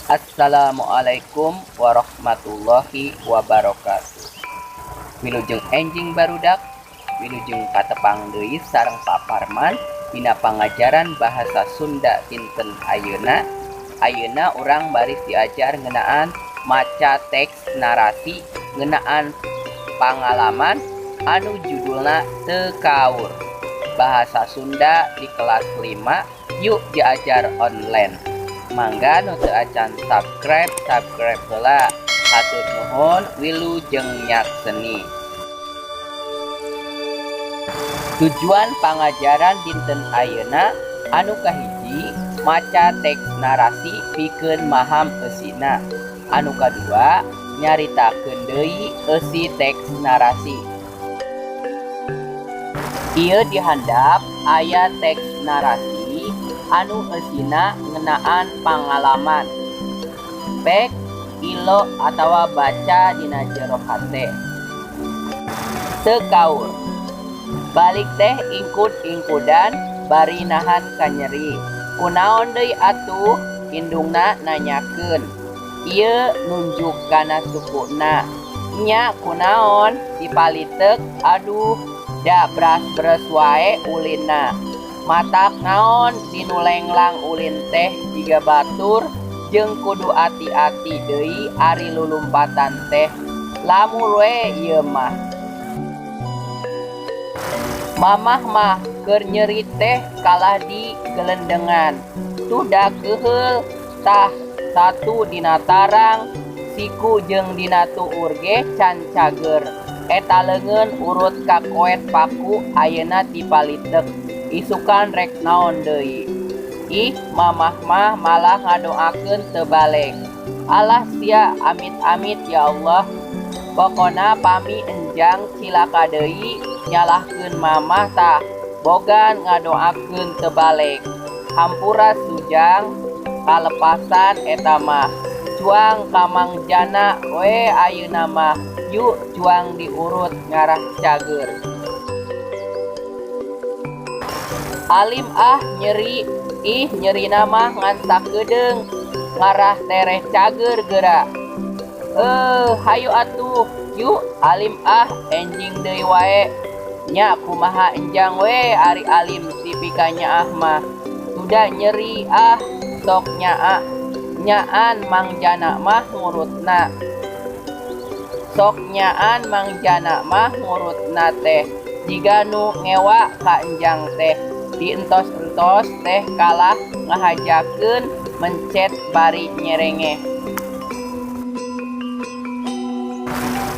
Assalamualaikum warahmatullahi wabarakatuh. Wilujeng enjing barudak, wilujeng katepang deui sareng Pak Parman dina pangajaran bahasa Sunda dinten ayeuna. Ayeuna urang baris diajar ngeunaan maca teks narasi ngeunaan pangalaman anu judulna Teu Kaur. Bahasa Sunda di kelas 5, yuk diajar online. Mangga nu teu acan subscribe heula. Hatur nuhun, wilujeng nyakseni. Tujuan pangajaran dinten ayeuna anu kahiji maca teks narasi pikeun maham eusina. Anu kadua nyaritakeun deui eusi teks narasi. Ieu dihandap aya teks narasi anu eusina ngeunaan pangalaman, pek ilo atawa baca dina jero hate. Teu kaur, balik teh ingkud-ingkudan bari nahan kanyeri. Kunaon deui atuh indungna nanyakeun. Ieu nunjuk kana sukuna. Nya kunaon dipaliteuk, aduh da bras-bres wae ulinna. Matak naon dinulenglang ulin teh jiga batur, jeung kudu ati-ati deui ari lulumpatan teh. Lamun we ieu mah. Mamah mah keur nyeri teh kalah di gelendengan. Tudak keheul tah satu dina tarang, siku jeung dina tuur ge can cager. Eta leungeun urut ka koet paku ayeuna dipaliteuk. Isukan rek naon deui. Ih, mamah mah malah ngadoakeun teu balek. Alah sia, amit-amit ya Allah. Pokona pami enjang cilaka deui nyalahkeun mamah tah bogan ngadoakeun teu balek. Hampura sujang kalepasan eta mah. Juang ka mangjana we ayeuna mah. Yuk juang diurut ngarah cager. Alim nyeri, ih nyerina mah ngan sakedeung, ngarah tereh cager geura. Hayu atuh, yuk alim enjing deui wae. Nya kumaha enjang we ari alim tipika nyaah mah. Sudah nyeri sok nyaa. Nyaan mangjana mah ngurutna. Sok nyaan mangjana mah ngurutna teh. Jiga nu ngewa ka enjang teh. Dientos-entos teh kalah ngahajakeun mencet bari nyerengeh.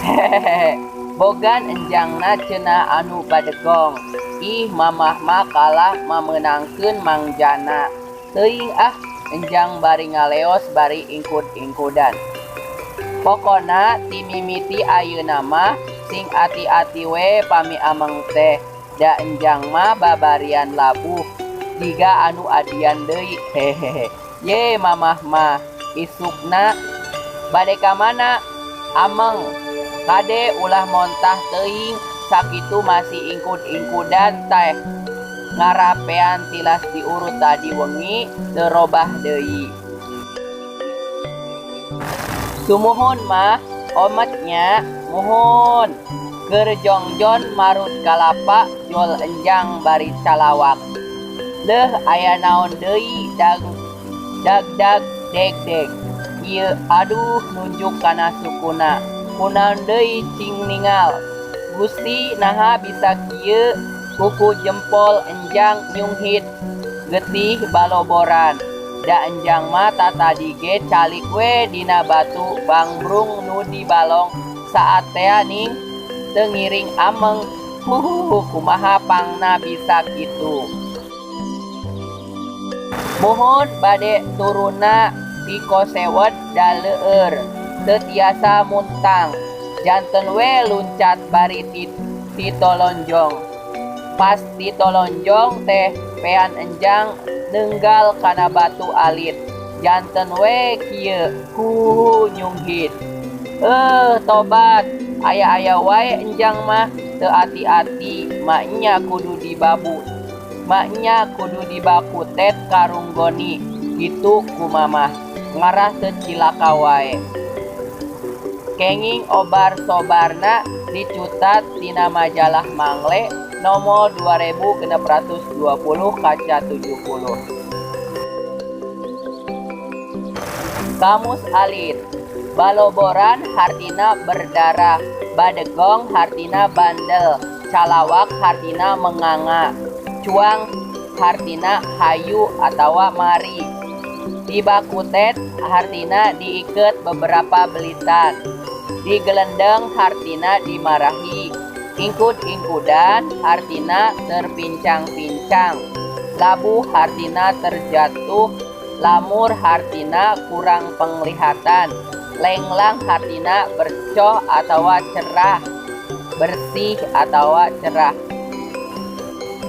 Hehehe, bogan enjangna cenah anu badegong. Ih mamah mah kalah mamenangkeun mangjana. Teuing enjang bari ngaleos bari ingkud-ingkudan. Pokona timimiti ayeuna mah sing ati-ati we pami ameng teh. Da enjang mah babarian labuh jiga anu adian deui. Hehehe. Ye mamah mah isukna bade ka mana? Ameng. Kade ulah montah teuing sakitu masih ingkud-ingkudan teh. Ngarapean tilas diurut tadi wengi teu robah deui. Sumuhun mah ometnya muhun. Keur jongjon marut kalapa jol enjang bari calawak. Leuh aya naon deui dag deg. Ieu aduh nunjuk kana sukuna. Kunaon deui cing ningal. Gusti naha bisa kieu kuku jempol enjang nyunghit getih baloboran. Da enjang mah tadi ge calik we dina batu bangbrung nu dibalong saat tea ning teu ngiring ameng. Kumaha pangna bisa kitu. Muhun bade turuna ti kosewet da leueur. tetiasa muntang. Janten we luncat bari titolonjong. Pas titolonjong teh pean enjang nenggal kana batu alit. Janten we kieu kuhu nyunghit. Tobat, aya wae enjang mah teu ati-ati, maknya kudu dibabu. Maknya kudu dibakutet karunggoni, gitu ku mamah, ngarah teu cilaka wae. Kenging obar-sobarna dicutat tina majalah Mangle nomor 2620 kaca 70. Kamus Alit. Baloboran hartina berdarah, badegong hartina bandel, calawak hartina menganga, cuang hartina hayu atawa mari. Dibakutet hartina diiket beberapa belitan. Digelendeng hartina dimarahi. Ingkud-ingkudan hartina terpincang-pincang. Labuh hartina terjatuh. Lamur hartina kurang penglihatan. Lenglang hartina bercoh atawa cerah. Bersih atawa cerah.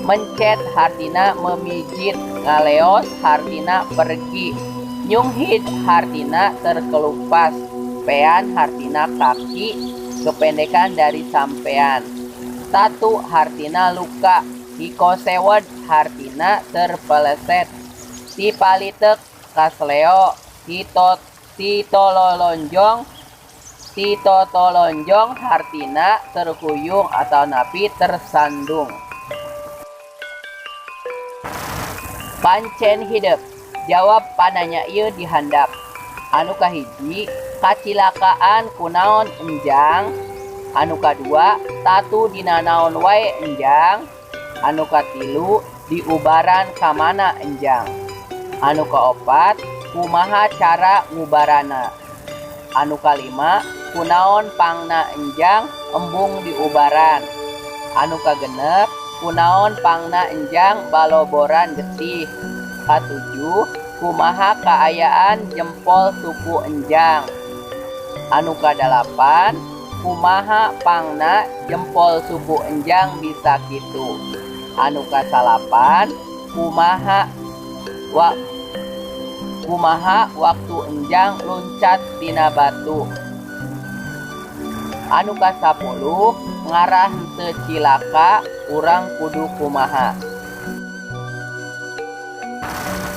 Mencet hartina memijit. Ngaleos hartina pergi. Nyunghit hartina terkelupas. Pean hartina kaki, kependekan dari sampean. Tatu hartina luka. Hikosewed hartina terpeleset. Tipalitek kasleo. Titolonjong hartina terkuyung atau napi tersandung. Pancen hidup. Jawab pananya ieu dihandap. Anu kahiji, kacilakaan kunaon enjang. Anu kadua, tatu dina naon wae enjang. Anu katilu, diubaran kamana enjang. Anu kaopat, kumaha cara ngubarana. Anu kalima, kunaon pangna enjang embung diubaran. Anu kagenep, kunaon pangna enjang baloboran getih. Katujuh, kumaha kaayaan jempol suku enjang. Anu kadalapan, kumaha pangna jempol suku enjang bisa kitu. Anu kasalapan, kumaha waktu enjang luncat tina batu. Anu kasapuluh, ngarah teu cilaka urang kudu kumaha.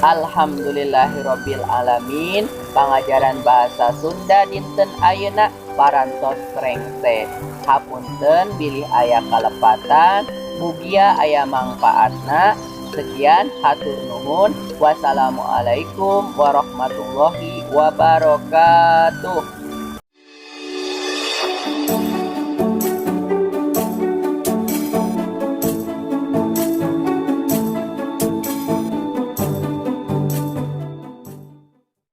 Alhamdulillahirabbil alamin. Pangajaran bahasa Sunda dinten ayeuna parantos rengse. Hapunten bilih aya kalepatan, mugia aya mangpaatna. Sekian, hatur nuhun. Wassalamualaikum warahmatullahi wabarakatuh.